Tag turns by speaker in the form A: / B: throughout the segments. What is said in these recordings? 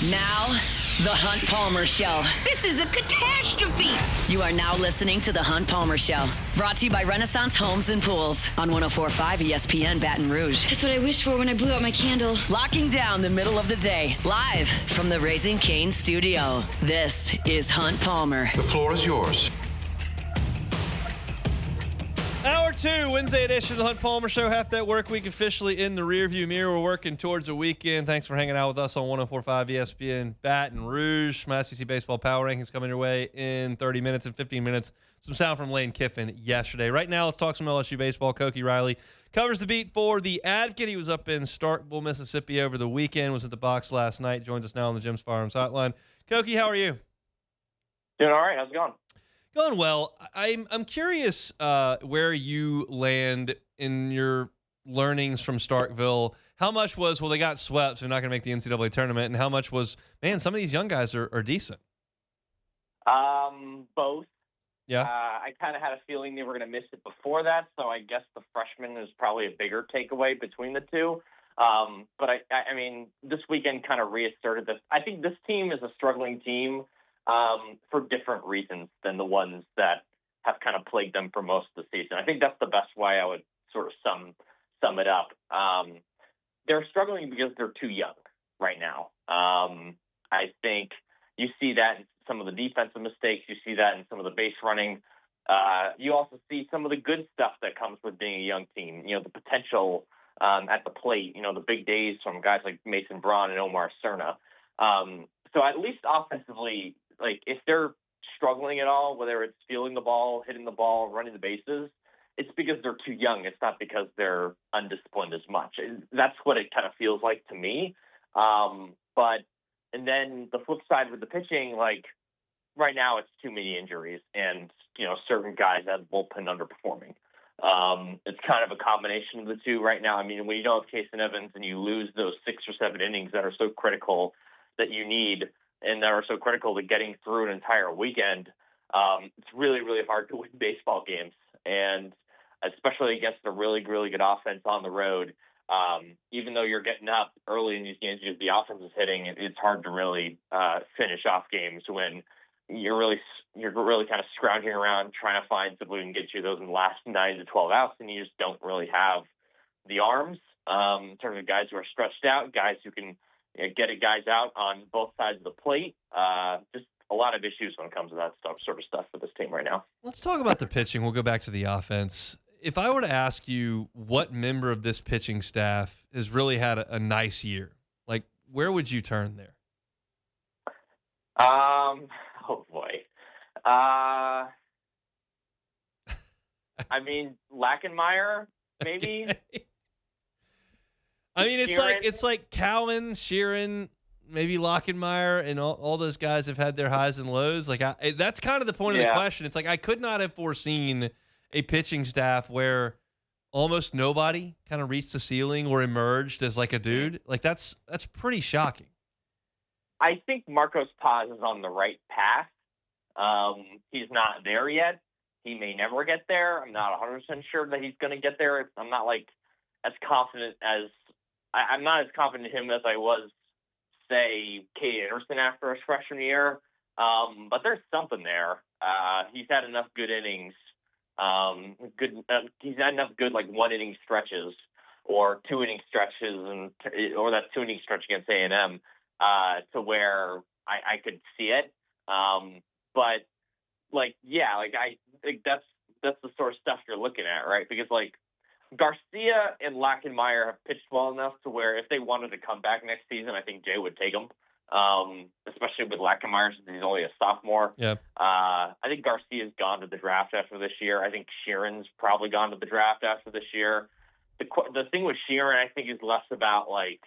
A: Now, The Hunt Palmer Show.
B: This is a catastrophe.
A: You are now listening to The Hunt Palmer Show. Brought to you by Renaissance Homes and Pools on 104.5 ESPN Baton Rouge.
B: That's what I wished for when I blew out my candle.
A: Locking down the middle of the day. Live from the Raising Cane studio. This is Hunt Palmer.
C: The floor is yours.
D: Hour 2, Wednesday edition of the Hunt Palmer Show. Half that work week officially in the rearview mirror. We're working towards a weekend. Thanks for hanging out with us on 104.5 ESPN Baton Rouge. My SEC Baseball Power Rankings coming your way in 30 minutes and 15 minutes. Some sound from Lane Kiffin yesterday. Right now, let's talk some LSU baseball. Koki Riley covers the beat for the Advocate. He was up in Starkville, Mississippi over the weekend, was at the box last night, joins us now on the Jim's Firearms Hotline. Koki, how are you?
E: Doing all right. How's it going?
D: Going well. I'm curious where you land in your learnings from Starkville. How much was, well, they got swept, so they're not going to make the NCAA tournament, and how much was, man, some of these young guys are decent?
E: Both.
D: Yeah.
E: I kind of had a feeling they were going to miss it before that, so I guess the freshman is probably a bigger takeaway between the two. But I mean, this weekend kind of reasserted this. I think this team is a struggling team for different reasons than the ones that have kind of plagued them for most of the season. I think that's the best way I would sort of sum it up. They're struggling because they're too young right now. I think you see that in some of the defensive mistakes. You see that in some of the base running. You also see some of the good stuff that comes with being a young team. You know, the potential at the plate, you know, the big days from guys like Mason Braun and Omar Cerna. So at least offensively, like if they're struggling at all, whether it's stealing the ball, hitting the ball, running the bases, it's because they're too young. It's not because they're undisciplined as much. That's what it kind of feels like to me. And then the flip side with the pitching, like right now it's too many injuries and, you know, certain guys at the bullpen underperforming. It's kind of a combination of the two right now. I mean, when you don't have Case and Evans and you lose those 6 or 7 innings that are so critical that you need and that are so critical to getting through an entire weekend, it's really, really hard to win baseball games. And especially against a really, really good offense on the road, even though you're getting up early in these games because the offense is hitting, it's hard to really finish off games when you're really kind of scrounging around trying to find somebody who can get you those in the last 9 to 12 outs, and you just don't really have the arms in terms of guys who are stretched out, guys who can get guys out on both sides of the plate. Just a lot of issues when it comes to that sort of stuff for this team right now.
D: Let's talk about the pitching. We'll go back to the offense. If I were to ask you what member of this pitching staff has really had a nice year, like where would you turn there?
E: Oh boy. I mean, Lackenmeyer, maybe.
D: I mean, it's like Cowan, Sheeran, maybe Lockenmeyer, and all those guys have had their highs and lows. Like that's kind of the point of the question. It's like I could not have foreseen a pitching staff where almost nobody kind of reached the ceiling or emerged as like a dude. Like that's pretty shocking.
E: I think Marcos Paz is on the right path. He's not there yet. He may never get there. I'm not 100% sure that he's going to get there. I'm not like as confident as I'm not as confident in him as I was, say, Cade Anderson after his freshman year. But there's something there. He's had enough good innings. He's had enough good like 1-inning stretches or 2-inning stretches, or that 2-inning stretch against A&M to where I could see it. But like, yeah, like I think that's the sort of stuff you're looking at, right? Because like Garcia and Lackenmeyer have pitched well enough to where if they wanted to come back next season, I think Jay would take them, especially with Lackenmeyer since he's only a sophomore.
D: Yeah.
E: I think Garcia's gone to the draft after this year. I think Sheeran's probably gone to the draft after this year. The thing with Sheeran, I think, is less about like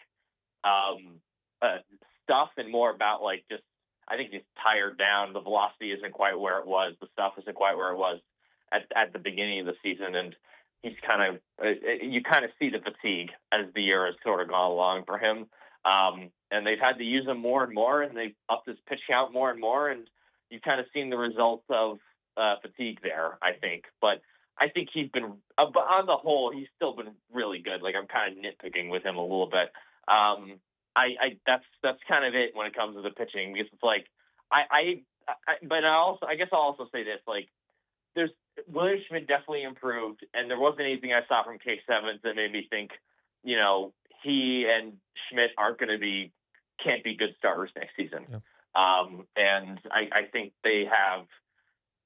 E: stuff and more about like just I think he's tired down. The velocity isn't quite where it was. The stuff isn't quite where it was at the beginning of the season, and he's kind of you kind of see the fatigue as the year has sort of gone along for him. And they've had to use him more and more, and they've upped his pitch count more and more, and you've kind of seen the results of fatigue there, I think. But I think he's been, on the whole, he's still been really good. Like, I'm kind of nitpicking with him a little bit. that's kind of it when it comes to the pitching, because it's like but I guess I'll also say this, like, there's William Schmidt definitely improved, and there wasn't anything I saw from K7 that made me think, he and Schmidt can't be good starters next season.
D: Yeah.
E: And I think they have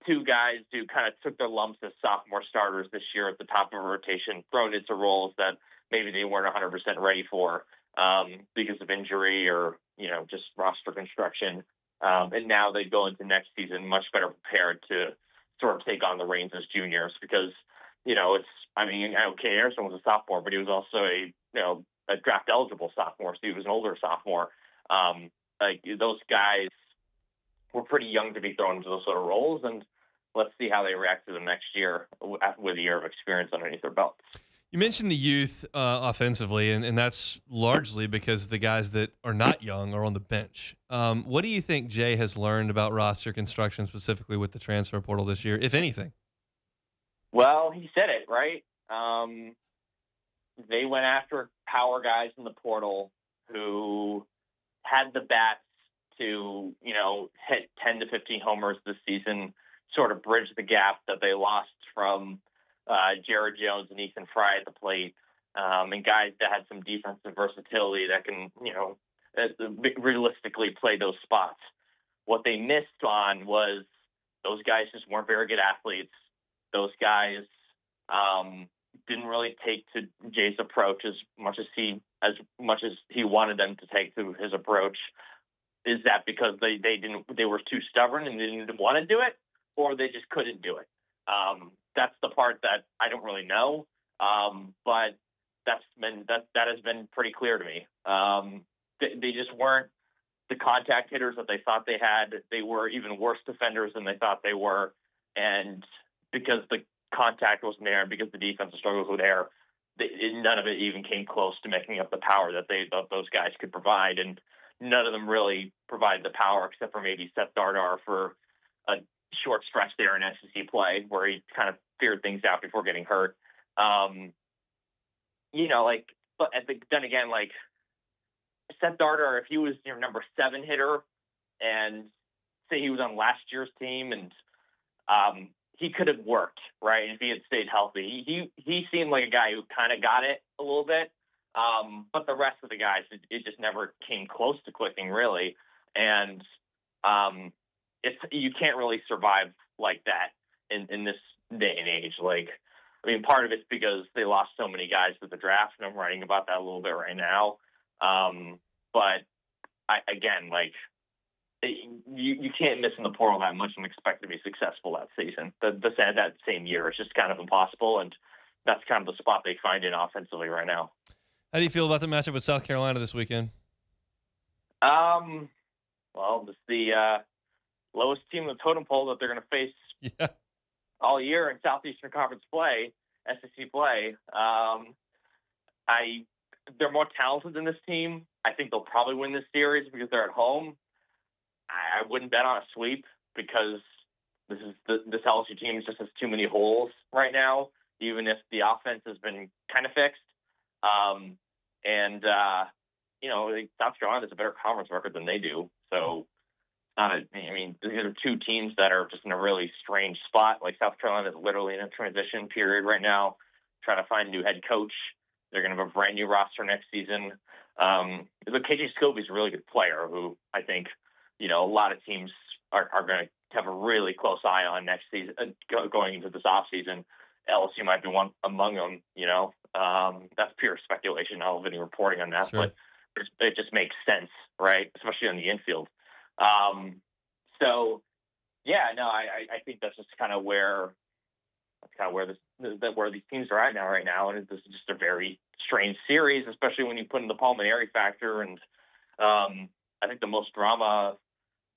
E: two guys who kind of took their lumps as sophomore starters this year at the top of a rotation, thrown into roles that maybe they weren't 100% ready for because of injury or, just roster construction. And now they go into next season much better prepared to sort of take on the reins as juniors, because, Harrison was a sophomore, but he was also a draft eligible sophomore, so he was an older sophomore. Those guys were pretty young to be thrown into those sort of roles, and let's see how they react to them next year with a year of experience underneath their belts.
D: You mentioned the youth offensively, and that's largely because the guys that are not young are on the bench. What do you think Jay has learned about roster construction, specifically with the transfer portal this year, if anything?
E: Well, he said it, right? They went after power guys in the portal who had the bats to, hit 10 to 15 homers this season, sort of bridge the gap that they lost from Jared Jones and Ethan Fry at the plate, and guys that had some defensive versatility that can, realistically play those spots. What they missed on was those guys just weren't very good athletes. Those guys didn't really take to Jay's approach as much as he wanted them to take to his approach. Is that because they were too stubborn and they didn't want to do it, or they just couldn't do it? That's the part that I don't really know, but that has been pretty clear to me. They just weren't the contact hitters that they thought they had. They were even worse defenders than they thought they were, and because the contact wasn't there, because the defensive struggles were there, none of it even came close to making up the power that those guys could provide, and none of them really provided the power except for maybe Seth Dardar for a short stretch there in SEC play where he kind of figured things out before getting hurt. But then again, Seth Dardar, if he was your number 7 hitter and say he was on last year's team, and he could have worked, right, if he had stayed healthy. He seemed like a guy who kind of got it a little bit, but the rest of the guys, it just never came close to clicking, really. And you can't really survive like that in this day and age. Part of it's because they lost so many guys to the draft, and I'm writing about that a little bit right now. But you can't miss in the portal that much and expect to be successful that season. That same year, it's just kind of impossible, and that's kind of the spot they find in offensively right now.
D: How do you feel about the matchup with South Carolina this weekend?
E: Well, it's the lowest team in the totem pole that they're going to face all year in Southeastern Conference play, SEC play. They're more talented than this team. I think they'll probably win this series because they're at home. I wouldn't bet on a sweep because this LSU team just has too many holes right now, even if the offense has been kind of fixed. South Carolina has a better conference record than they do. So, these are two teams that are just in a really strange spot. South Carolina is literally in a transition period right now, trying to find a new head coach. They're going to have a brand new roster next season. KJ Scobie's a really good player who I think, a lot of teams are going to have a really close eye on next season, going into this offseason. LSU might be one among them, That's pure speculation. I don't have any reporting on that,
D: sure.
E: But it just makes sense, right? Especially on the infield. I think that's just kind of where these teams are at right now, and this is just a very strange series, especially when you put in the pulmonary factor. And I think the most drama,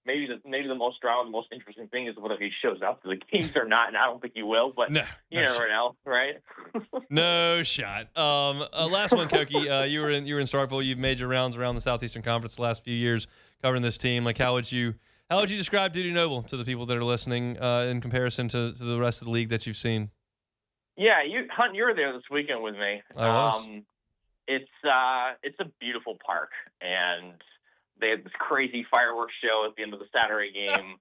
E: maybe the most drama, the most interesting thing is whether he shows up to the games or not, and I don't think he will. But you never know, right?
D: No shot. Last one, Koki. You were in Starkville. You've made your rounds around the Southeastern Conference the last few years covering this team. How would you describe Dudy Noble to the people that are listening in comparison to the rest of the league that you've seen?
E: Yeah, Hunt, you were there this weekend with me.
D: I was.
E: It's a beautiful park, and they had this crazy fireworks show at the end of the Saturday game,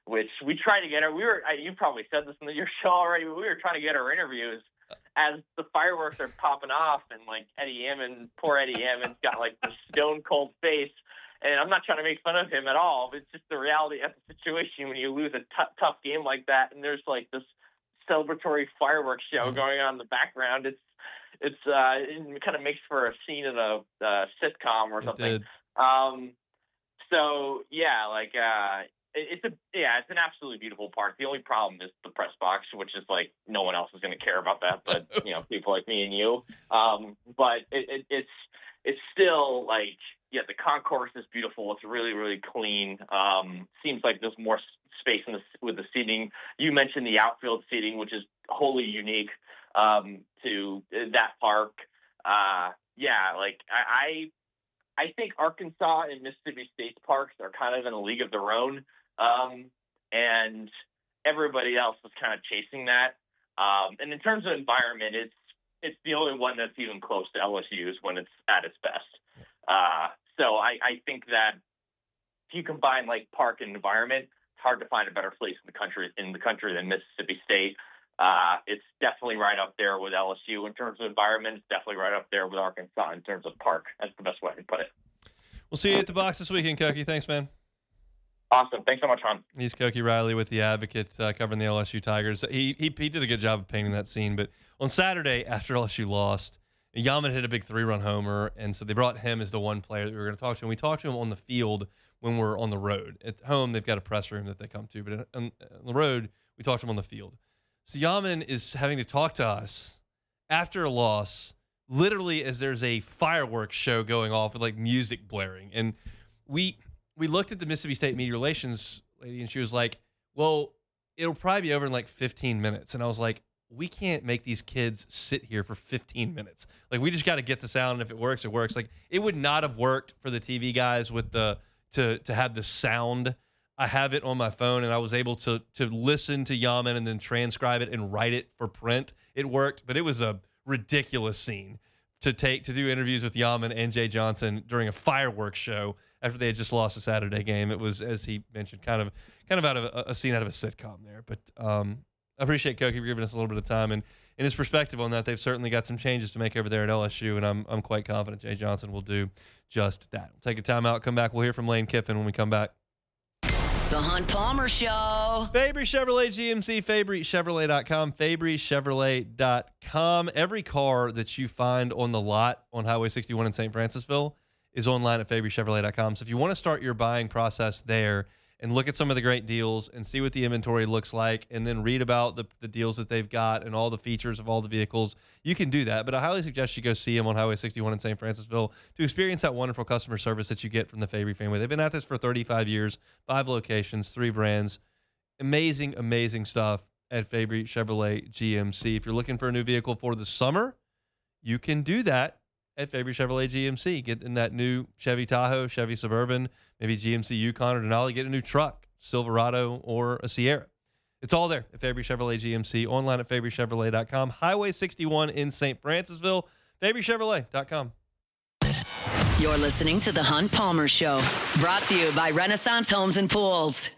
E: which we tried to get her. You probably said this in your show already, but we were trying to get her interviews as the fireworks are popping off, and like poor Eddie Emmons got like the stone cold face. And I'm not trying to make fun of him at all, but it's just the reality of the situation when you lose a tough game like that, and there's like this celebratory fireworks show going on in the background. It kind of makes for a scene in a sitcom or something. So yeah, like it's an absolutely beautiful park. The only problem is the press box, which is like no one else is going to care about that, but people like me and you. But it's still like, yeah, the concourse is beautiful. It's really, really clean. Seems like there's more space with the seating. You mentioned the outfield seating, which is wholly unique to that park. I think Arkansas and Mississippi State's parks are kind of in a league of their own, and everybody else is kind of chasing that. And in terms of environment, it's the only one that's even close to LSU's when it's at its best. So I think that if you combine like park and environment, it's hard to find a better place in the country than Mississippi State. It's definitely right up there with LSU in terms of environment. It's definitely right up there with Arkansas in terms of park. That's the best way to put it.
D: We'll see you at the box this weekend, Koki. Thanks, man.
E: Awesome. Thanks so much, Hon.
D: He's Koki Riley with The Advocate, covering the LSU Tigers. He did a good job of painting that scene. But on Saturday, after LSU lost, Yaman hit a big 3-run homer, and so they brought him as the one player that we were going to talk to. And we talked to him on the field when we're on the road. At home, they've got a press room that they come to. But on the road, we talked to him on the field. So Yaman is having to talk to us after a loss, literally as there's a fireworks show going off with like music blaring. And we looked at the Mississippi State media relations lady, and she was like, well, it'll probably be over in like 15 minutes. And I was like, we can't make these kids sit here for 15 minutes. Like, we just got to get the sound, and if it works, it works. Like, it would not have worked for the TV guys with to have the sound. I have it on my phone, and I was able to listen to Yaman and then transcribe it and write it for print. It worked, but it was a ridiculous scene to do interviews with Yaman and Jay Johnson during a fireworks show after they had just lost a Saturday game. It was, as he mentioned, kind of out of a scene out of a sitcom there. But I appreciate Koki for giving us a little bit of time, and in his perspective on that, they've certainly got some changes to make over there at LSU, and I'm quite confident Jay Johnson will do just that. We'll take a timeout, come back. We'll hear from Lane Kiffin when we come back.
A: The Hunt Palmer Show.
D: Fabry Chevrolet GMC, FabryChevrolet.com, FabryChevrolet.com. Every car that you find on the lot on Highway 61 in St. Francisville is online at FabryChevrolet.com. So if you want to start your buying process there and look at some of the great deals and see what the inventory looks like, and then read about the deals that they've got and all the features of all the vehicles, you can do that. But I highly suggest you go see them on Highway 61 in St. Francisville to experience that wonderful customer service that you get from the Fabry family. They've been at this for 35 years, 5 locations, 3 brands. Amazing, amazing stuff at Fabry Chevrolet GMC. If you're looking for a new vehicle for the summer, you can do that at Fabry Chevrolet GMC. Get in that new Chevy Tahoe, Chevy Suburban, maybe GMC Yukon or Denali. Get a new truck, Silverado or a Sierra. It's all there at Fabry Chevrolet GMC. Online at FabryChevrolet.com. Highway 61 in St. Francisville. FabryChevrolet.com.
A: You're listening to The Hunt Palmer Show. Brought to you by Renaissance Homes and Pools.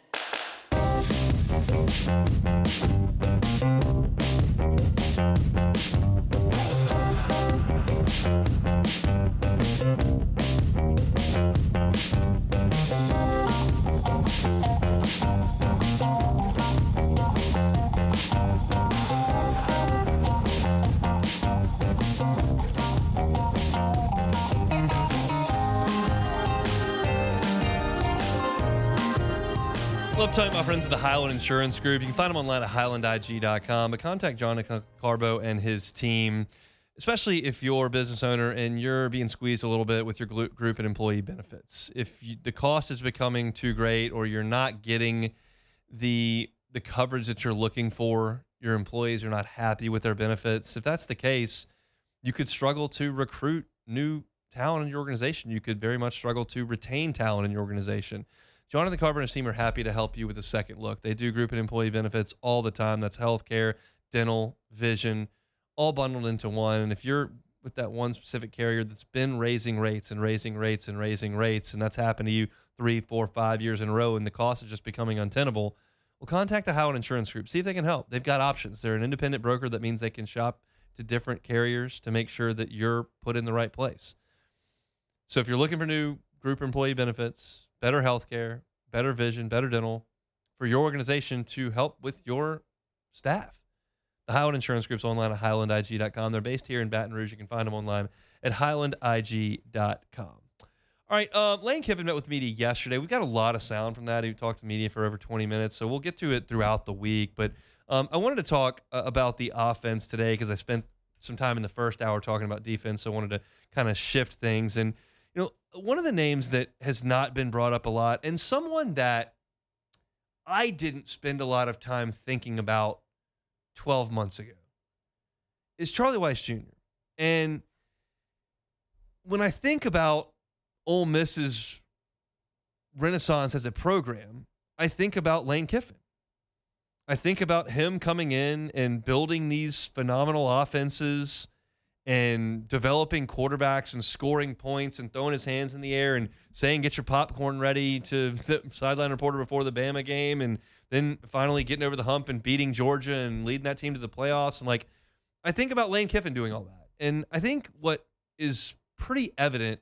D: Love talking to my friends at the Highland Insurance Group. You can find them online at highlandig.com. But contact John Carbo and his team, especially if you're a business owner and you're being squeezed a little bit with your group and employee benefits. If the cost is becoming too great, or you're not getting the coverage that you're looking for, your employees are not happy with their benefits. If that's the case, you could struggle to recruit new talent in your organization. You could very much struggle to retain talent in your organization. Jonathan Carver and his team are happy to help you with a second look. They do group and employee benefits all the time. That's healthcare, dental, vision, all bundled into one. And if you're with that one specific carrier that's been raising rates, and that's happened to you 3, 4, 5 years in a row, and the cost is just becoming untenable, well, contact the Highland Insurance Group. See if they can help. They've got options. They're an independent broker. That means they can shop to different carriers to make sure that you're put in the right place. So if you're looking for new group employee benefits, better health care, better vision, better dental for your organization to help with your staff, the Highland Insurance Group's online at highlandig.com. They're based here in Baton Rouge. You can find them online at highlandig.com. All right, Lane Kiffin met with media yesterday. We got a lot of sound from that. He talked to media for over 20 minutes, so we'll get to it throughout the week. But I wanted to talk about the offense today because I spent some time in the first hour talking about defense, so I wanted to kind of shift things. And, one of the names that has not been brought up a lot, and someone that I didn't spend a lot of time thinking about 12 months ago, is Charlie Weis Jr. And when I think about Ole Miss's renaissance as a program, I think about Lane Kiffin. I think about him coming in and building these phenomenal offenses and developing quarterbacks and scoring points and throwing his hands in the air and saying, get your popcorn ready to the sideline reporter before the Bama game, and then finally getting over the hump and beating Georgia and leading that team to the playoffs. And I think about Lane Kiffin doing all that. And I think what is pretty evident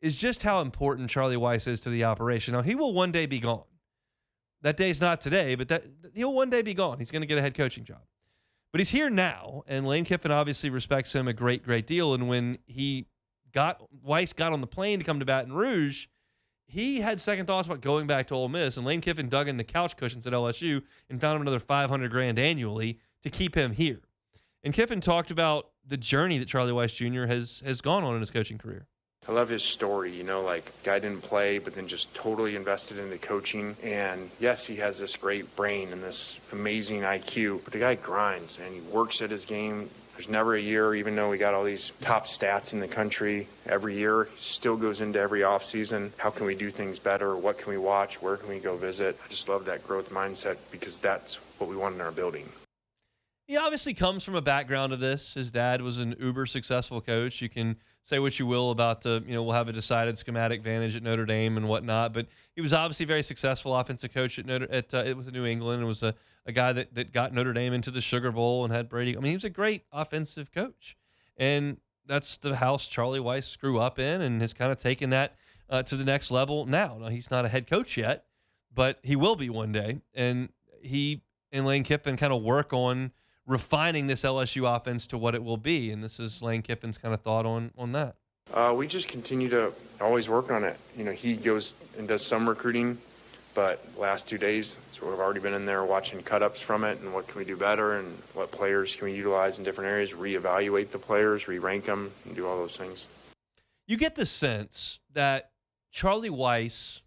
D: is just how important Charlie Weis is to the operation. Now, he will one day be gone. That day's not today, but he'll one day be gone. He's going to get a head coaching job. But he's here now, and Lane Kiffin obviously respects him a great, great deal. And when Weis got on the plane to come to Baton Rouge, he had second thoughts about going back to Ole Miss, and Lane Kiffin dug in the couch cushions at LSU and found him another $500,000 annually to keep him here. And Kiffin talked about the journey that Charlie Weis Jr. has gone on in his coaching career.
C: I love his story, guy didn't play, but then just totally invested into coaching. And yes, he has this great brain and this amazing IQ, but the guy grinds, man. He works at his game. There's never a year, even though we got all these top stats in the country, every year he still goes into every offseason. How can we do things better? What can we watch? Where can we go visit? I just love that growth mindset because that's what we want in our building.
D: He obviously comes from a background of this. His dad was an uber successful coach. You can say what you will about we'll have a decided schematic advantage at Notre Dame and whatnot, but he was obviously a very successful offensive coach it was in New England. It was a guy that got Notre Dame into the Sugar Bowl and had Brady. I mean, he was a great offensive coach, and that's the house Charlie Weis grew up in and has kind of taken that to the next level now. Now, he's not a head coach yet, but he will be one day, and he and Lane Kiffin kind of work on refining this LSU offense to what it will be. And this is Lane Kiffin's kind of thought on that.
C: We just continue to always work on it. He goes and does some recruiting, but last 2 days, so we've already been in there watching cut-ups from it and what can we do better and what players can we utilize in different areas, reevaluate the players, re-rank them, and do all those things.
D: You get the sense that Charlie Weis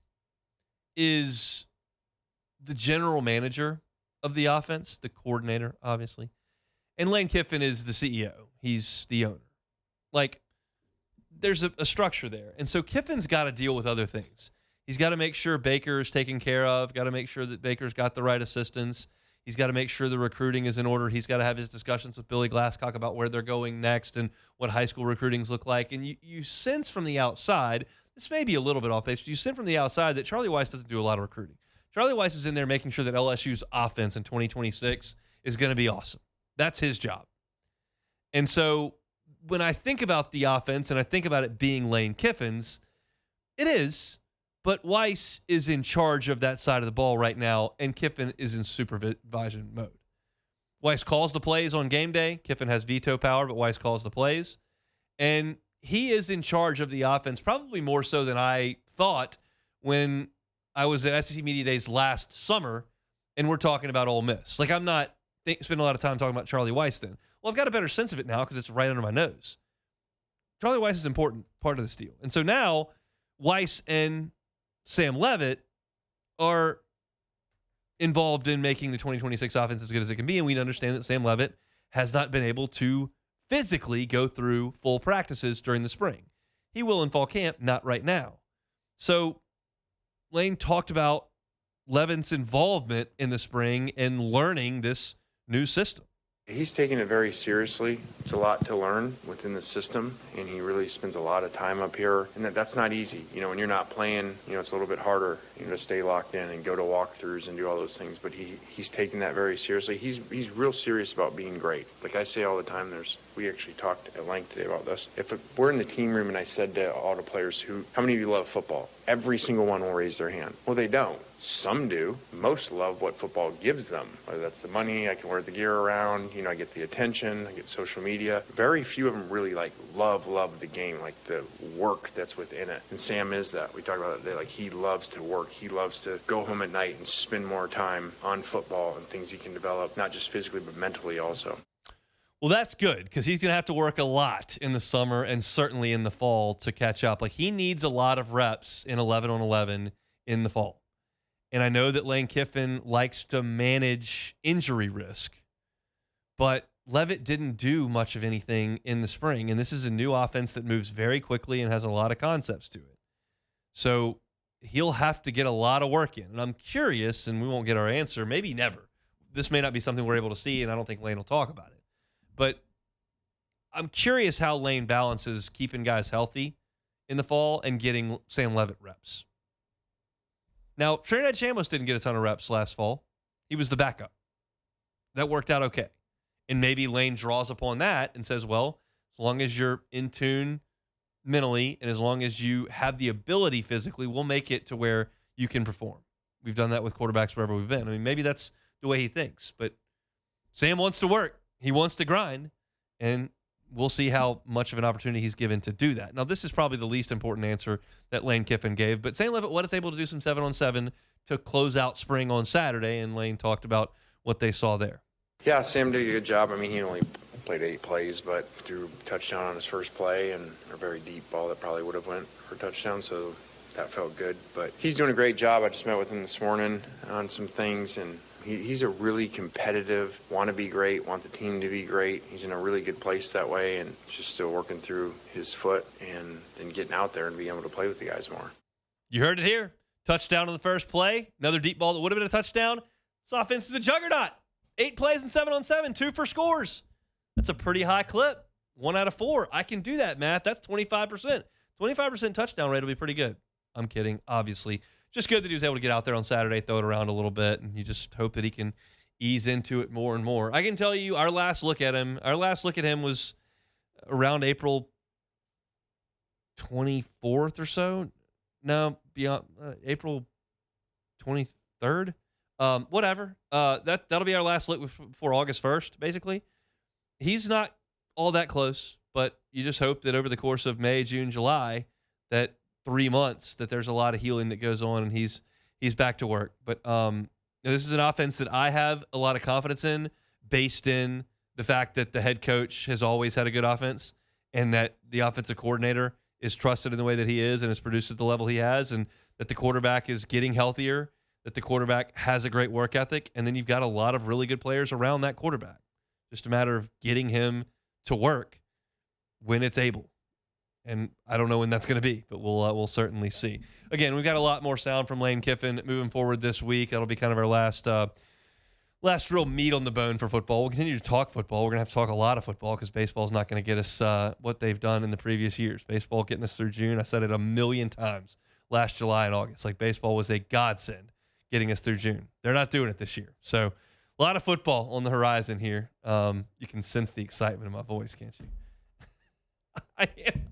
D: is the general manager of the offense, the coordinator, obviously. And Lane Kiffin is the CEO. He's the owner. There's a structure there. And so Kiffin's got to deal with other things. He's got to make sure Baker's taken care of, got to make sure that Baker's got the right assistants. He's got to make sure the recruiting is in order. He's got to have his discussions with Billy Glasscock about where they're going next and what high school recruitings look like. And you sense from the outside, this may be a little bit off base, but you sense from the outside that Charlie Weis doesn't do a lot of recruiting. Charlie Weis is in there making sure that LSU's offense in 2026 is going to be awesome. That's his job. And so when I think about the offense and I think about it being Lane Kiffin's, it is, but Weis is in charge of that side of the ball right now, and Kiffin is in supervision mode. Weis calls the plays on game day. Kiffin has veto power, but Weis calls the plays. And he is in charge of the offense, probably more so than I thought when I was at SEC Media Days last summer, and we're talking about Ole Miss. I'm not spending a lot of time talking about Charlie Weis then. Well, I've got a better sense of it now because it's right under my nose. Charlie Weis is an important part of this deal. And so now Weis and Sam Levitt are involved in making the 2026 offense as good as it can be, and we understand that Sam Levitt has not been able to physically go through full practices during the spring. He will in fall camp, not right now. So Lane talked about Levitt's involvement in the spring and learning this new system.
C: He's taking it very seriously. It's a lot to learn within the system, and he really spends a lot of time up here. And that's not easy. When you're not playing, it's a little bit harder, to stay locked in and go to walkthroughs and do all those things. But he's taking that very seriously. He's real serious about being great. Like I say all the time, we actually talked at length today about this. If we're in the team room and I said to all the players, how many of you love football? Every single one will raise their hand. Well, they don't. Some do. Most love what football gives them, whether that's the money, I can wear the gear around, I get the attention, I get social media. Very few of them really love the game, like the work that's within it. And Sam is that. We talked about it today. He loves to work. He loves to go home at night and spend more time on football and things he can develop, not just physically, but mentally also.
D: Well, that's good because he's going to have to work a lot in the summer and certainly in the fall to catch up. He needs a lot of reps in 11 on 11 in the fall. And I know that Lane Kiffin likes to manage injury risk, but Leavitt didn't do much of anything in the spring. And this is a new offense that moves very quickly and has a lot of concepts to it. So he'll have to get a lot of work in. And I'm curious, and we won't get our answer, maybe never. This may not be something we're able to see, and I don't think Lane will talk about it. But I'm curious how Lane balances keeping guys healthy in the fall and getting Sam Leavitt reps. Now, Trinidad Chamos didn't get a ton of reps last fall. He was the backup. That worked out okay. And maybe Lane draws upon that and says, well, as long as you're in tune mentally and as long as you have the ability physically, we'll make it to where you can perform. We've done that with quarterbacks wherever we've been. Maybe that's the way he thinks. But Sam wants to work. He wants to grind. And we'll see how much of an opportunity he's given to do that. Now, this is probably the least important answer that Lane Kiffin gave, but Sam Leavitt was able to do some 7-on-7 to close out spring on Saturday, and Lane talked about what they saw there.
C: Yeah, Sam did a good job. He only played 8 plays, but threw a touchdown on his first play and a very deep ball that probably would have went for a touchdown, so that felt good. But he's doing a great job. I just met with him this morning on some things, and he's a really competitive, want to be great, want the team to be great. He's in a really good place that way, and just still working through his foot and then getting out there and being able to play with the guys more.
D: You heard it here. Touchdown on the first play. Another deep ball that would have been a touchdown. This offense is a juggernaut. 8 plays and 7-on-7, 2 for scores. That's a pretty high clip. 1 out of 4. I can do that, Matt. That's 25%. 25% touchdown rate will be pretty good. I'm kidding, obviously. Just good that he was able to get out there on Saturday, throw it around a little bit, and you just hope that he can ease into it more and more. I can tell you our last look at him was around April 24th or so. No, beyond April 23rd. Whatever. That'll be our last look before August 1st, basically. He's not all that close, but you just hope that over the course of May, June, July, that 3 months, that there's a lot of healing that goes on and he's back to work. But this is an offense that I have a lot of confidence in based in the fact that the head coach has always had a good offense and that the offensive coordinator is trusted in the way that he is and has produced at the level he has, and that the quarterback is getting healthier, that the quarterback has a great work ethic, and then you've got a lot of really good players around that quarterback. Just a matter of getting him to work when it's able. And I don't know when that's going to be, but we'll certainly see. Again, we've got a lot more sound from Lane Kiffin moving forward this week. That'll be kind of our last real meat on the bone for football. We'll continue to talk football. We're going to have to talk a lot of football because baseball's not going to get us what they've done in the previous years. Baseball getting us through June. I said it a million times last July and August. Baseball was a godsend getting us through June. They're not doing it this year. So a lot of football on the horizon here. You can sense the excitement in my voice, can't you?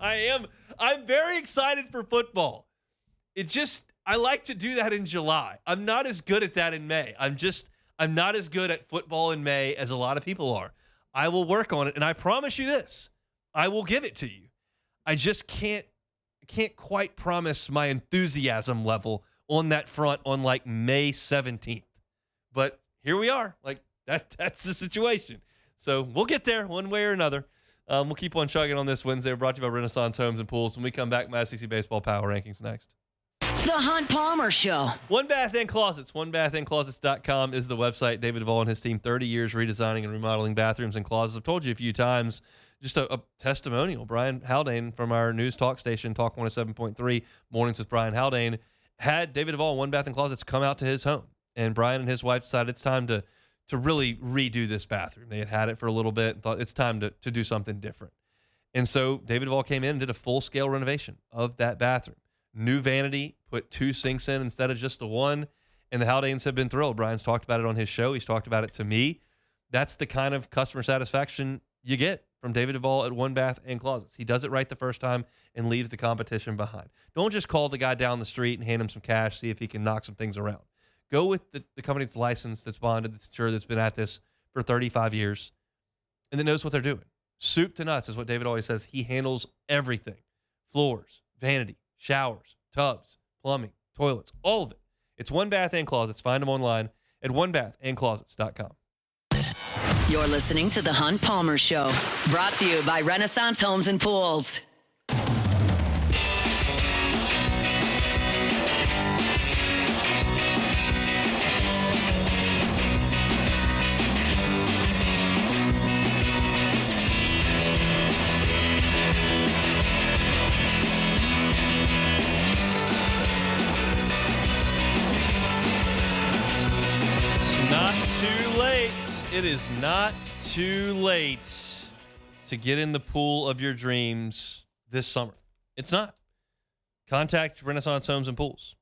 D: I'm very excited for football. I like to do that in July. I'm not as good at that in May. I'm not as good at football in May as a lot of people are. I will work on it, and I promise you this. I will give it to you. I just can't quite promise my enthusiasm level on that front on May 17th. But here we are. That's the situation. So we'll get there one way or another. We'll keep on chugging on this Wednesday. We're brought to you by Renaissance Homes and Pools. When we come back, my SEC Baseball Power Rankings next.
A: The Hunt Palmer Show.
D: One Bath and Closets. OneBathAndClosets.com is the website. David Duvall and his team, 30 years redesigning and remodeling bathrooms and closets. I've told you a few times, just a testimonial. Brian Haldane from our news talk station, Talk 107.3, Mornings with Brian Haldane, had David Duvall, One Bath and Closets, come out to his home. And Brian and his wife decided it's time to to really redo this bathroom. They had it for a little bit and thought it's time to do something different. And so David Duvall came in and did a full-scale renovation of that bathroom. New vanity, put 2 sinks in instead of just the one, and the Haldanes have been thrilled. Brian's talked about it on his show. He's talked about it to me. That's the kind of customer satisfaction you get from David Duvall at One Bath and Closets. He does it right the first time and leaves the competition behind. Don't just call the guy down the street and hand him some cash, see if he can knock some things around. Go with the company that's licensed, that's bonded, that's sure, that's been at this for 35 years, and that knows what they're doing. Soup to nuts is what David always says. He handles everything. Floors, vanity, showers, tubs, plumbing, toilets, all of it. It's One Bath and Closets. Find them online at onebathandclosets.com.
A: You're listening to The Hunt Palmer Show, brought to you by Renaissance Homes and Pools.
D: It is not too late to get in the pool of your dreams this summer. It's not. Contact Renaissance Homes and Pools.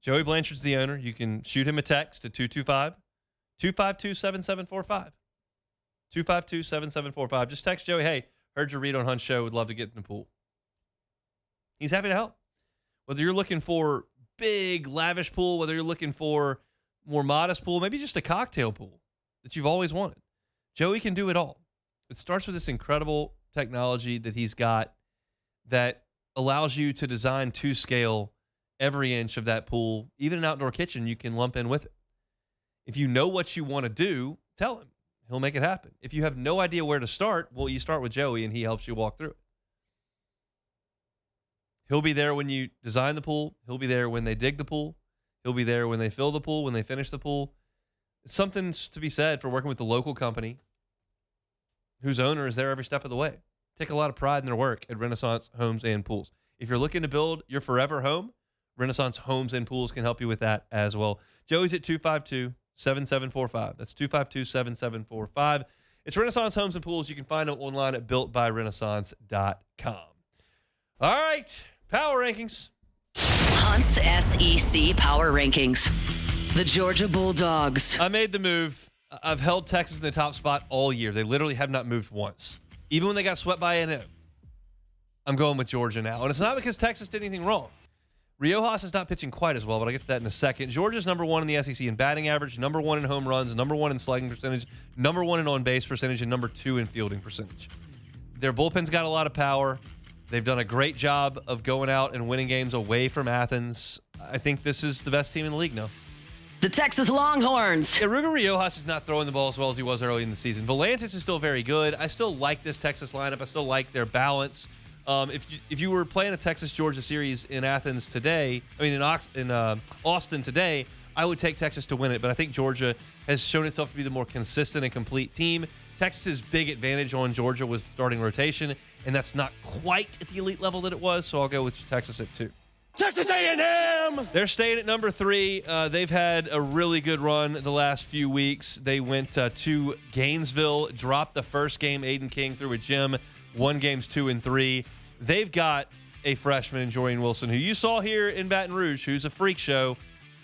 D: Joey Blanchard's the owner. You can shoot him a text at 225-252-7745. 252-7745. Just text Joey, hey, heard your read on Hunt's show. Would love to get in the pool. He's happy to help. Whether you're looking for big, lavish pool, whether you're looking for more modest pool, maybe just a cocktail pool that you've always wanted. Joey can do it all. It starts with this incredible technology that he's got that allows you to design to scale every inch of that pool. Even an outdoor kitchen you can lump in with it. If you know what you want to do, tell him. He'll make it happen. If you have no idea where to start, well, you start with Joey and he helps you walk through it. He'll be there when you design the pool. He'll be there when they dig the pool. He'll be there when they fill the pool, when they finish the pool. It's something to be said for working with the local company whose owner is there every step of the way. Take a lot of pride in their work at Renaissance Homes and Pools. If you're looking to build your forever home, Renaissance Homes and Pools can help you with that as well. Joey's at 252-7745. That's 252-7745. It's Renaissance Homes and Pools. You can find them online at builtbyrenaissance.com. All right, power rankings.
A: Hunt's SEC Power Rankings. The Georgia Bulldogs.
D: I made the move. I've held Texas in the top spot all year. They literally have not moved once. Even when they got swept by A&M. I'm going with Georgia now. And it's not because Texas did anything wrong. Riojas is not pitching quite as well, but I'll get to that in a second. Georgia's number 1 in the SEC in batting average, number 1 in home runs, number 1 in slugging percentage, number 1 in on-base percentage, and number 2 in fielding percentage. Their bullpen's got a lot of power. They've done a great job of going out and winning games away from Athens. I think this is the best team in the league now.
A: The Texas Longhorns.
D: Yeah, Ruben Riojas is not throwing the ball as well as he was early in the season. Volantis is still very good. I still like this Texas lineup. I still like their balance. If you were playing a Texas-Georgia series in Athens today, in Austin today, I would take Texas to win it. But I think Georgia has shown itself to be the more consistent and complete team. Texas's big advantage on Georgia was the starting rotation, and that's not quite at the elite level that it was. So I'll go with Texas at 2.
F: Texas A&M!
D: They're staying at number 3. They've had a really good run the last few weeks. They went to Gainesville, dropped the first game. Aiden King threw a gem, won games 2 and 3. They've got a freshman in Jorian Wilson, who you saw here in Baton Rouge, who's a freak show.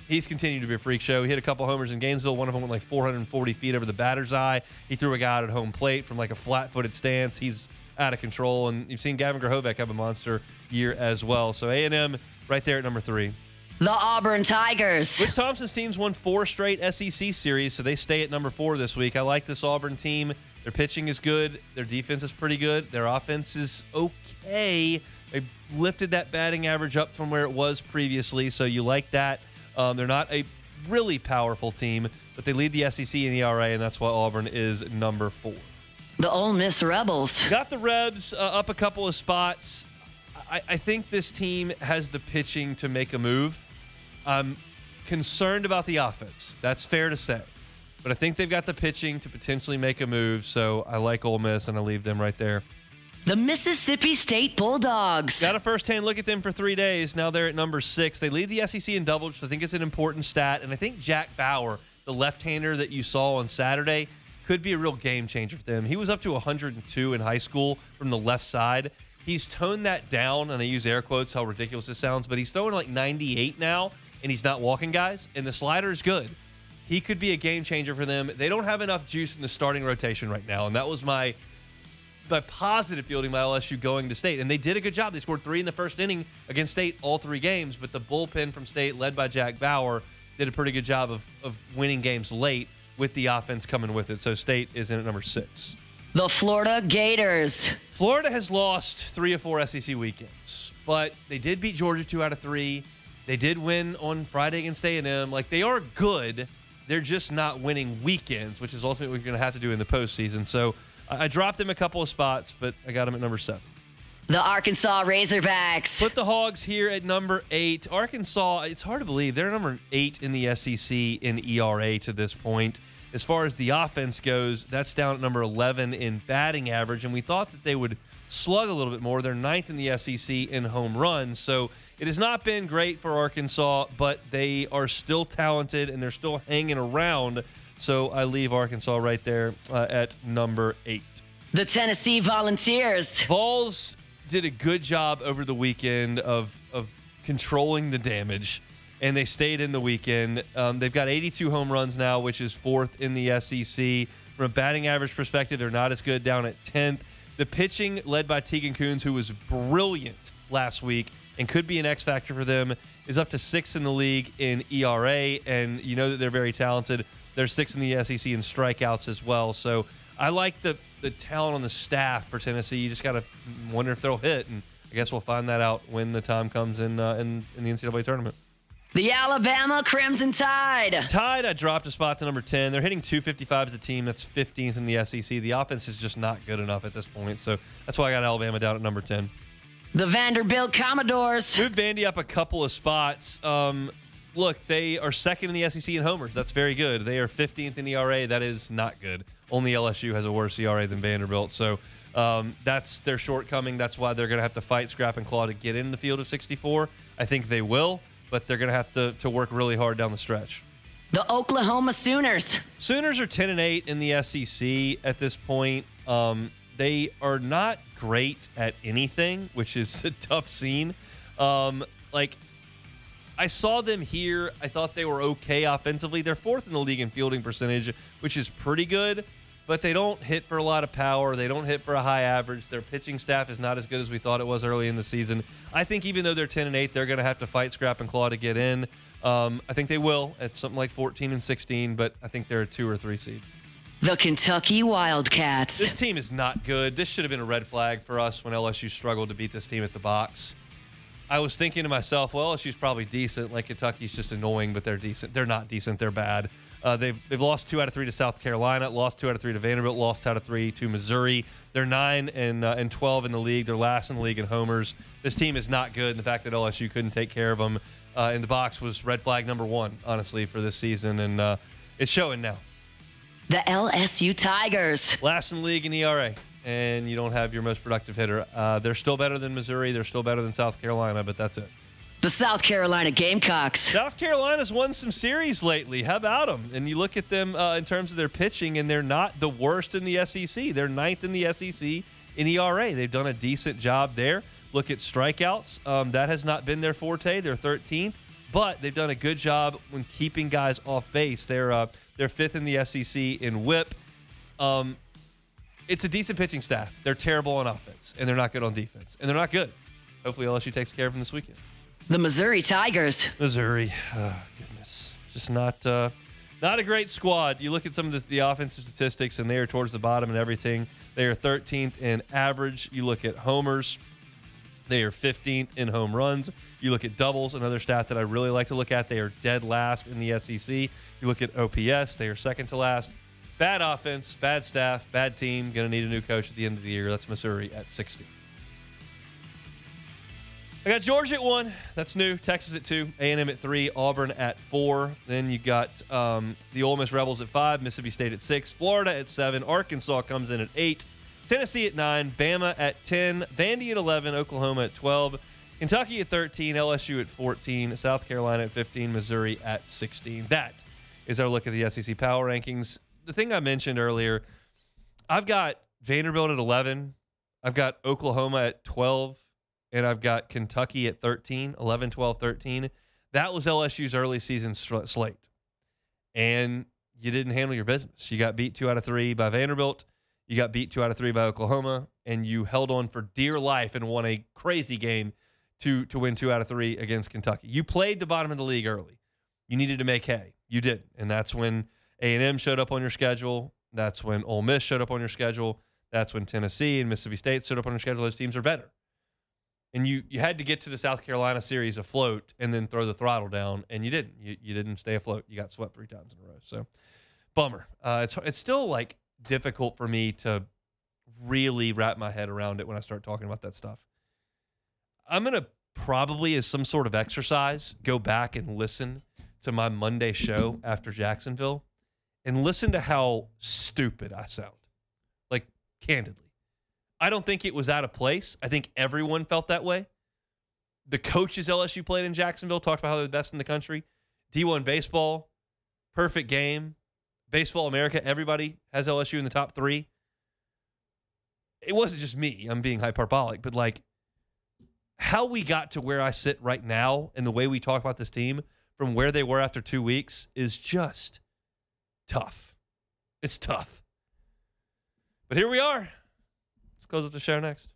D: He's continued to be a freak show. He hit a couple homers in Gainesville. One of them went like 440 feet over the batter's eye. He threw a guy out at home plate from like a flat-footed stance. He's out of control. And you've seen Gavin Grahovec have a monster year as well. So A&M right there at number 3.
A: The Auburn Tigers.
D: Rich Thompson's team's won 4 straight SEC series, so they stay at number 4 this week. I like this Auburn team. Their pitching is good. Their defense is pretty good. Their offense is okay. They lifted that batting average up from where it was previously, so you like that. They're not a really powerful team, but they lead the SEC in ERA, and that's why Auburn is number 4.
A: The Ole Miss Rebels.
D: Got the Rebs up a couple of spots. I think this team has the pitching to make a move. I'm concerned about the offense. That's fair to say. But I think they've got the pitching to potentially make a move, so I like Ole Miss, and I leave them right there.
A: The Mississippi State Bulldogs.
D: Got a first-hand look at them for 3 days. Now they're at number 6. They lead the SEC in doubles, which I think is an important stat. And I think Jack Bauer the left-hander that you saw on Saturday, could be a real game changer for them. He was up to 102 in high school from the left side. He's toned that down, and I use air quotes, how ridiculous this sounds, but he's throwing like 98 now, and he's not walking guys, and the slider is good. He could be a game changer for them. They don't have enough juice in the starting rotation right now, and that was my positive fielding by LSU going to State. And they did a good job. They scored 3 in the first inning against State all 3 games, but the bullpen from State, led by Jack Bauer, did a pretty good job of winning games late with the offense coming with it. So State is in at number 6.
A: The Florida Gators.
D: Florida has lost 3 of 4 SEC weekends, but they did beat Georgia 2 out of 3. They did win on Friday against A&M. Like, they are good. They're just not winning weekends, which is ultimately what we're going to have to do in the postseason. So I dropped them a couple of spots, but I got them at number 7.
A: The Arkansas Razorbacks.
D: Put the Hogs here at number 8. Arkansas, it's hard to believe, they're number 8 in the SEC in ERA to this point. As far as the offense goes, that's down at number 11 in batting average, and we thought that they would slug a little bit more. They're 9th in the SEC in home runs, so it has not been great for Arkansas, but they are still talented, and they're still hanging around, so I leave Arkansas right there at number 8.
A: The Tennessee Volunteers.
D: Vols did a good job over the weekend of controlling the damage, and they stayed in the weekend. They've got 82 home runs now, which is 4th in the SEC. From a batting average perspective, they're not as good, down at 10th. The pitching, led by Tegan Coons, who was brilliant last week and could be an X factor for them, is up to 6th in the league in ERA, and you know that they're very talented. They're 6th in the SEC in strikeouts as well. So I like the talent on the staff for Tennessee. You just got to wonder if they'll hit, and I guess we'll find that out when the time comes in the NCAA tournament.
A: The Alabama Crimson Tide.
D: Tide, I dropped a spot to number 10. They're hitting .255 as a team. That's 15th in the SEC. The offense is just not good enough at this point, so that's why I got Alabama down at number 10.
A: The Vanderbilt Commodores.
D: Moved Vandy up a couple of spots. Look, they are 2nd in the SEC in homers. That's very good. They are 15th in ERA. That is not good. Only LSU has a worse ERA than Vanderbilt. So that's their shortcoming. That's why they're going to have to fight, scrap, and claw to get in the field of 64. I think they will, but they're going to have to work really hard down the stretch.
A: The Oklahoma Sooners.
D: Sooners are 10-8 in the SEC at this point. They are not great at anything, which is a tough scene. I saw them here. I thought they were okay offensively. They're 4th in the league in fielding percentage, which is pretty good, but they don't hit for a lot of power. They don't hit for a high average. Their pitching staff is not as good as we thought it was early in the season. I think even though they're 10-8, they're going to have to fight, scrap, and claw to get in. I think they will at something like 14 and 16, but I think they're a 2 or 3 seed.
A: The Kentucky Wildcats.
D: This team is not good. This should have been a red flag for us when LSU struggled to beat this team at the box. I was thinking to myself, well, LSU's probably decent. Like, Kentucky's just annoying, but they're decent. They're not decent. They're bad. They've lost 2 out of 3 to South Carolina, lost 2 out of 3 to Vanderbilt, lost out of 3 to Missouri. They're 9 and 12 in the league. They're last in the league in homers. This team is not good, and the fact that LSU couldn't take care of them in the box was red flag number 1, honestly, for this season, and it's showing now.
A: The LSU Tigers.
D: Last in the league in ERA, and you don't have your most productive hitter. They're still better than Missouri. They're still better than South Carolina, but that's it.
A: The South Carolina Gamecocks.
D: South Carolina's won some series lately. How about them? And you look at them in terms of their pitching, and they're not the worst in the SEC. They're 9th in the SEC in ERA. They've done a decent job there. Look at strikeouts. That has not been their forte. They're 13th, but they've done a good job when keeping guys off base. They're 5th in the SEC in WHIP. It's a decent pitching staff. They're terrible on offense, and they're not good on defense, and they're not good. Hopefully LSU takes care of them this weekend.
A: The Missouri Tigers.
D: Missouri, oh goodness, just not a great squad. You look at some of the offensive statistics, and they are towards the bottom and everything. They are 13th in average. You look at homers, they are 15th in home runs. You look at doubles, another stat that I really like to look at. They are dead last in the SEC. You look at OPS, they are 2nd to last. Bad offense, bad staff, bad team. Going to need a new coach at the end of the year. That's Missouri at 60. I got Georgia at 1. That's new. Texas at 2. A&M at 3. Auburn at 4. Then you got the Ole Miss Rebels at 5. Mississippi State at 6. Florida at 7. Arkansas comes in at 8. Tennessee at 9. Bama at 10. Vandy at 11. Oklahoma at 12. Kentucky at 13. LSU at 14. South Carolina at 15. Missouri at 16. That is our look at the SEC power rankings. The thing I mentioned earlier, I've got Vanderbilt at 11. I've got Oklahoma at 12. And I've got Kentucky at 13, 11, 12, 13. That was LSU's early season slate. And you didn't handle your business. You got beat 2 out of 3 by Vanderbilt. You got beat 2 out of 3 by Oklahoma. And you held on for dear life and won a crazy game to win 2 out of 3 against Kentucky. You played the bottom of the league early. You needed to make hay. You didn't. And that's when A&M showed up on your schedule. That's when Ole Miss showed up on your schedule. That's when Tennessee and Mississippi State showed up on your schedule. Those teams are better. And you had to get to the South Carolina series afloat and then throw the throttle down, and you didn't. You didn't stay afloat. You got swept 3 times in a row. So, bummer. It's still, like, difficult for me to really wrap my head around it when I start talking about that stuff. I'm going to probably, as some sort of exercise, go back and listen to my Monday show after Jacksonville and listen to how stupid I sound. Like, candidly. I don't think it was out of place. I think everyone felt that way. The coaches LSU played in Jacksonville talked about how they're the best in the country. D1 baseball, perfect game. Baseball America, everybody has LSU in the top 3. It wasn't just me. I'm being hyperbolic. But, like, how we got to where I sit right now and the way we talk about this team from where they were after 2 weeks is just tough. It's tough. But here we are. Let's close up the show next.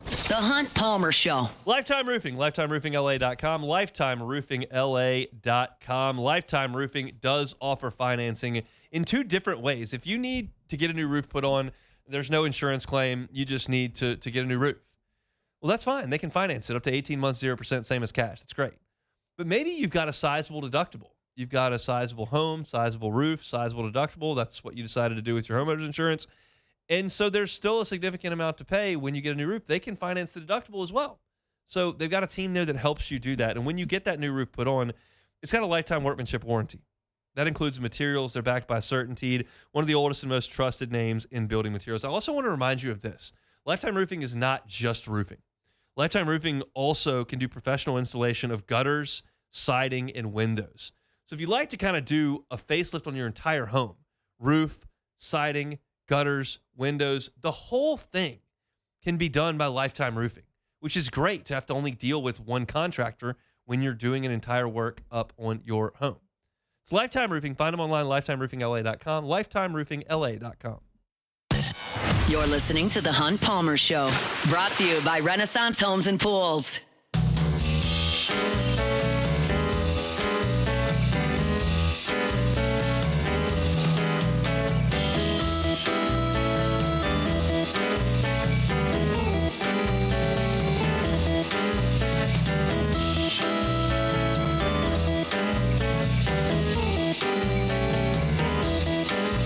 A: The Hunt Palmer Show.
D: Lifetime Roofing, lifetimeroofingla.com, lifetimeroofingla.com. Lifetime Roofing does offer financing in 2 different ways. If you need to get a new roof put on, there's no insurance claim. You just need to get a new roof. Well, that's fine. They can finance it up to 18 months, 0%, same as cash. That's great. But maybe you've got a sizable deductible. You've got a sizable home, sizable roof, sizable deductible. That's what you decided to do with your homeowner's insurance. And so there's still a significant amount to pay when you get a new roof. They can finance the deductible as well. So they've got a team there that helps you do that. And when you get that new roof put on, it's got a lifetime workmanship warranty. That includes materials. They're backed by Certainteed, one of the oldest and most trusted names in building materials. I also want to remind you of this. Lifetime Roofing is not just roofing. Lifetime Roofing also can do professional installation of gutters, siding, and windows. So if you'd like to kind of do a facelift on your entire home, roof, siding, gutters, windows, the whole thing can be done by Lifetime Roofing, which is great to have to only deal with one contractor when you're doing an entire work up on your home. It's Lifetime Roofing. Find them online, lifetimeroofingla.com, lifetimeroofingla.com.
A: You're listening to The Hunt Palmer Show, brought to you by Renaissance Homes and Pools.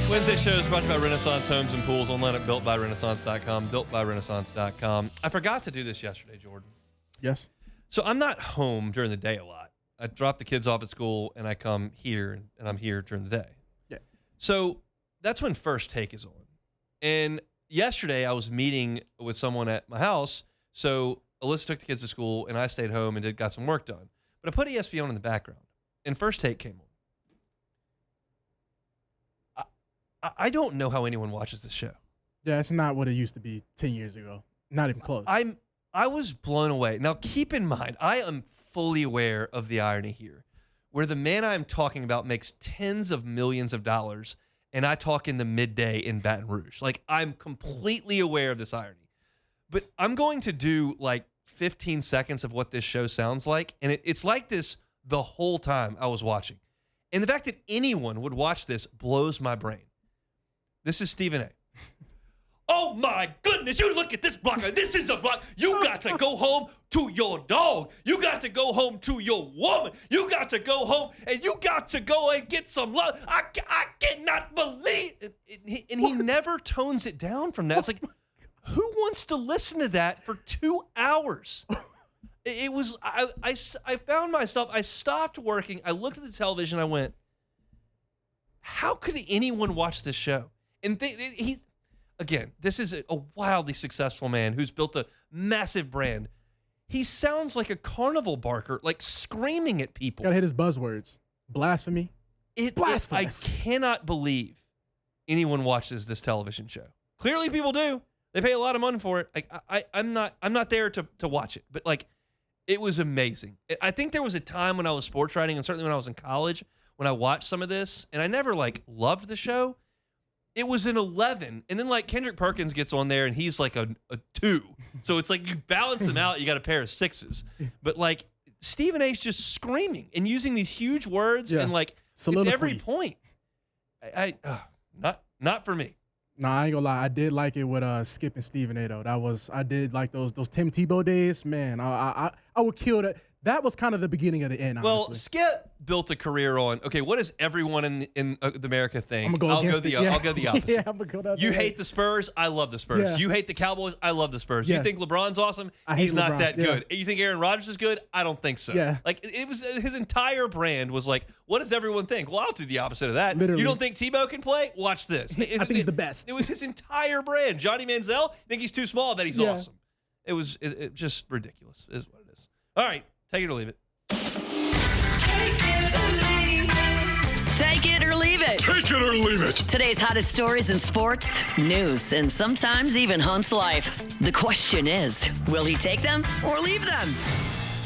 D: Wednesday show is brought to you by Renaissance Homes and Pools, online at builtbyrenaissance.com, builtbyrenaissance.com. I forgot to do this yesterday, Jordan.
G: Yes.
D: So I'm not home during the day a lot. I drop the kids off at school, and I come here, and I'm here during the day.
G: Yeah.
D: So that's when First Take is on. And yesterday I was meeting with someone at my house, so Alyssa took the kids to school, and I stayed home and got some work done. But I put ESPN in the background, and First Take came on. I don't know how anyone watches this show.
G: Yeah, it's not what it used to be 10 years ago. Not even close.
D: I was blown away. Now, keep in mind, I am fully aware of the irony here, where the man I'm talking about makes tens of millions of dollars, and I talk in the midday in Baton Rouge. Like, I'm completely aware of this irony. But I'm going to do, like, 15 seconds of what this show sounds like, and it's like this the whole time I was watching. And the fact that anyone would watch this blows my brain. This is Stephen A. Oh my goodness, you look at this blocker. This is a block. You got to go home to your dog. You got to go home to your woman. You got to go home and you got to go and get some love. I cannot believe it. And he never tones it down from that. It's like, who wants to listen to that for 2 hours? It was, I found myself, I stopped working. I looked at the television. I went, how could anyone watch this show? And again, this is a wildly successful man who's built a massive brand. He sounds like a carnival barker, like screaming at people.
G: Gotta hit his buzzwords. Blasphemy, Blasphemous.
D: I cannot believe anyone watches this television show. Clearly, people do. They pay a lot of money for it. I'm not there to watch it, but like, it was amazing. I think there was a time when I was sports writing, and certainly when I was in college, when I watched some of this, and I never like loved the show. It was an 11, and then like Kendrick Perkins gets on there, and he's like a 2. So it's like you balance them out, you got a pair of 6s. But like Stephen A's just screaming and using these huge words, and like it's every point. Not for me.
G: No, I ain't gonna lie. I did like it with Skip and Stephen A. though. I did like those Tim Tebow days. Man, I would kill that. That was kind of the beginning of the end.
D: Well,
G: honestly.
D: Skip built a career on, okay, what does everyone in America think?
G: I'll go
D: the opposite.
G: Yeah, I'm gonna go that
D: You
G: way.
D: hate the Spurs? I love the Spurs.
G: Yeah.
D: You hate the Cowboys? I love the Spurs.
G: Yeah.
D: You think LeBron's awesome?
G: I hate
D: He's not
G: LeBron.
D: that
G: Yeah.
D: good. You think Aaron Rodgers is good? I don't think so.
G: Yeah.
D: Like, it was his entire brand was like, what does everyone think? Well, I'll do the opposite of that.
G: Literally.
D: You don't think Tebow can play? Watch this.
G: I think he's the best.
D: It was his entire brand. Johnny Manziel, think he's too small? I bet he's awesome. It was just ridiculous is what it is. All right, take it or leave it.
A: Take it or leave it.
F: Take it or leave it.
A: Today's hottest stories in sports, news, and sometimes even Hunt's life. The question is, will he take them or leave them?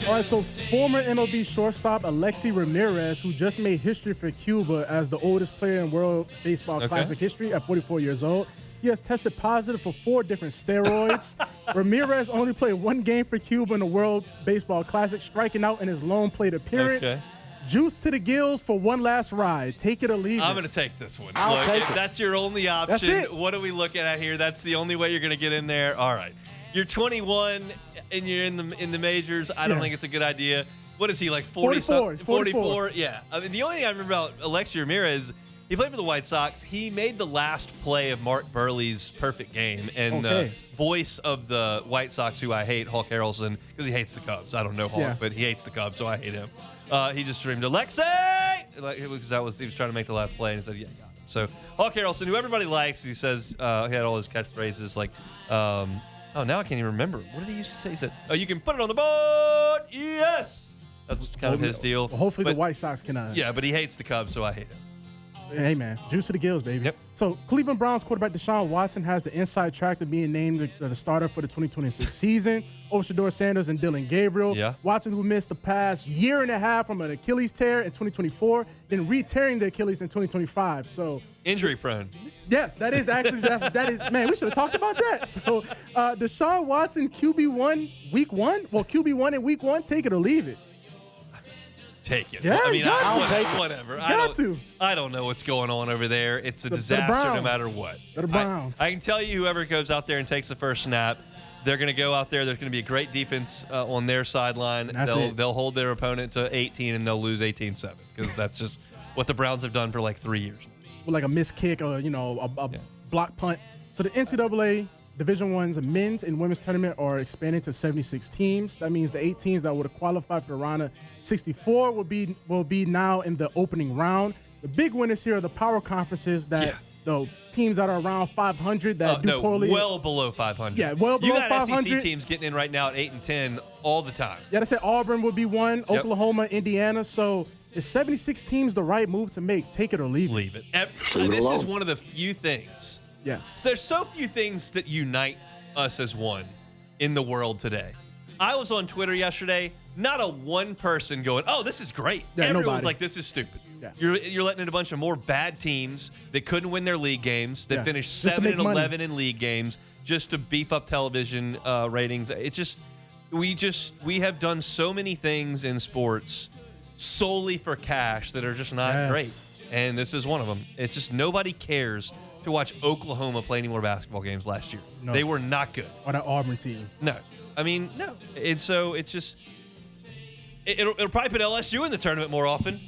G: All right, so former MLB shortstop Alexi Ramirez, who just made history for Cuba as the oldest player in World Baseball Classic history at 44 years old, he has tested positive for 4 different steroids. Ramirez only played 1 game for Cuba in the World Baseball Classic, striking out in his lone plate appearance.
D: Okay.
G: Juice to the gills for one last ride. Take it or leave
D: I'm
G: it.
D: going to take this one.
G: I'll take
D: if
G: it.
D: that's your only option,
G: That's it.
D: what are we looking at here? That's the only way you're going to get in there. All right. You're 21 and you're in the majors. I don't think it's a good idea. What is he, like 40? 44. Yeah. I mean, the only thing I remember about Alexi Ramirez, he played for the White Sox. He made the last play of Mark Burley's perfect game. And the voice of the White Sox, who I hate, Hulk Harrelson, because he hates the Cubs. I don't know Hulk, but he hates the Cubs, so I hate him. He just screamed, Alexi! Like, because he was trying to make the last play, and he said, yeah, got it. So Hulk Harrelson, who everybody likes, he says, he had all his catchphrases like, oh, now I can't even remember. What did he used to say? He said, oh, you can put it on the board, yes! That's kind of his deal.
G: Well, hopefully the White Sox can.
D: Yeah, but he hates the Cubs, so I hate him.
G: Hey, man. Juice to the gills, baby.
D: Yep.
G: So Cleveland Browns quarterback Deshaun Watson has the inside track to being named the starter for the 2026 season over Shedeur Sanders and Dylan Gabriel.
D: Yeah.
G: Watson, who missed the past year and a half from an Achilles tear in 2024, then re-tearing the Achilles in 2025. So
D: Injury prone.
G: yes, that is actually that is man. We should have talked about that. So Deshaun Watson QB1 week 1. Well, QB1 in week 1. Take it or leave it.
D: Take it.
G: Yeah,
D: I mean,
G: I'll take it.
D: whatever.
G: To.
D: I don't know what's going on over there. It's a
G: The
D: disaster no
G: Browns.
D: matter what.
G: They're the Browns.
D: I can tell you whoever goes out there and takes the first snap, they're going to go out there. There's going to be a great defense on their sideline. They'll hold their opponent to 18 and they'll lose 18-7 because that's just what the Browns have done for like 3 years.
G: With like a missed kick or a block punt. So the NCAA Division I's men's and women's tournament are expanding to 76 teams. That means the 8 teams that would have qualified for the round of 64 will be now in the opening round. The big winners here are the power conferences that the teams that are around 500 that do poorly.
D: Well below 500.
G: Yeah, well below 500.
D: You got SEC teams getting in right now at 8 and 10 all the time.
G: Yeah, they said Auburn would be one, Oklahoma, Indiana. So is 76 teams the right move to make? Take it or leave it.
D: Leave it. This is one of the few things.
G: Yes.
D: There's so few things that unite us as one in the world today. I was on Twitter yesterday, not a one person going, oh, this is great.
G: Yeah,
D: Everyone's
G: nobody.
D: like, this is stupid.
G: Yeah.
D: You're letting in a bunch of more bad teams that couldn't win their league games, that finished
G: Just to
D: 7
G: make
D: and
G: money.
D: 11 in league games just to beef up television ratings. It's just we have done so many things in sports solely for cash that are just not great. And this is one of them. It's just nobody cares to watch Oklahoma play any more basketball games last year.
G: No.
D: They were not good.
G: Or that Auburn team.
D: No. I mean, no. And so it's just it'll probably put LSU in the tournament more often.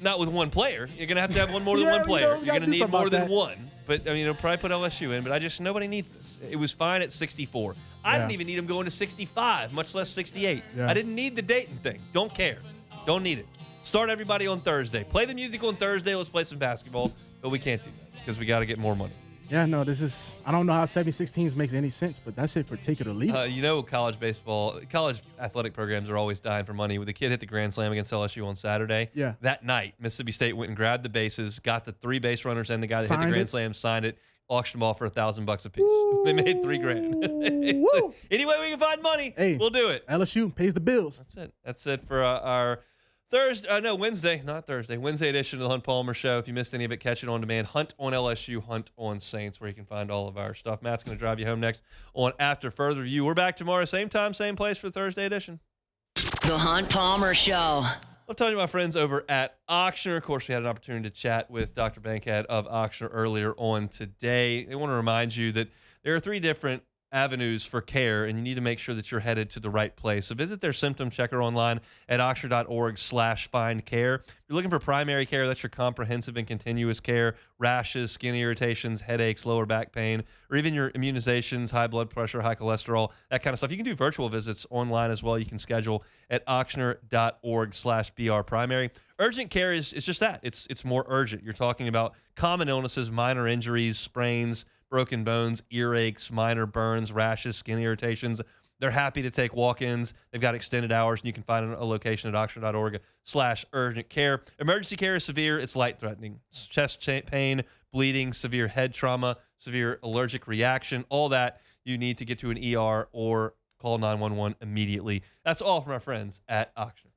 D: Not with one player. You're going to have one more than one player. You're going to need more than one. But, I mean, it'll probably put LSU in. But nobody needs this. It was fine at 64. I didn't even need them going to 65, much less 68.
G: Yeah.
D: I didn't need the Dayton thing. Don't care. Don't need it. Start everybody on Thursday. Play the music on Thursday. Let's play some basketball. But we can't do that because we got to get more money.
G: Yeah, no, this is. I don't know how 76 teams makes any sense, but that's it for take it or leave it.
D: You know, college athletic programs are always dying for money. The kid hit the grand slam against LSU on Saturday.
G: Yeah.
D: That night, Mississippi State went and grabbed the bases, got the 3 base runners and the guy that hit the
G: Signed
D: grand
G: it.
D: slam, signed it, auctioned them off for $1,000 a piece. They made $3,000.
G: Woo!
D: Any way we can find money,
G: Hey,
D: we'll do it.
G: LSU pays the bills.
D: That's it for our Wednesday edition of the Hunt Palmer Show. If you missed any of it, catch it on demand. Hunt on LSU, Hunt on Saints, where you can find all of our stuff. Matt's going to drive you home next on After Further Review. We're back tomorrow, same time, same place for the Thursday edition.
A: The Hunt Palmer Show.
D: I'll tell you my friends over at Auctioner. Of course, we had an opportunity to chat with Dr. Bankhead of Auctioner earlier on today. They want to remind you that there are 3 different avenues for care, and you need to make sure that you're headed to the right place. So visit their symptom checker online at auctioner.org/findcare. If you're looking for primary care, that's your comprehensive and continuous care, rashes, skin irritations, headaches, lower back pain, or even your immunizations, high blood pressure, high cholesterol, that kind of stuff. You can do virtual visits online as well. You can schedule at auctioner.org/brprimary. Urgent care is just that. It's more urgent. You're talking about common illnesses, minor injuries, sprains, broken bones, earaches, minor burns, rashes, skin irritations. They're happy to take walk-ins. They've got extended hours, and you can find a location at auctioner.org/urgent care. Emergency care is severe. It's life-threatening. Chest pain, bleeding, severe head trauma, severe allergic reaction, all that you need to get to an ER or call 911 immediately. That's all from our friends at Auctioner.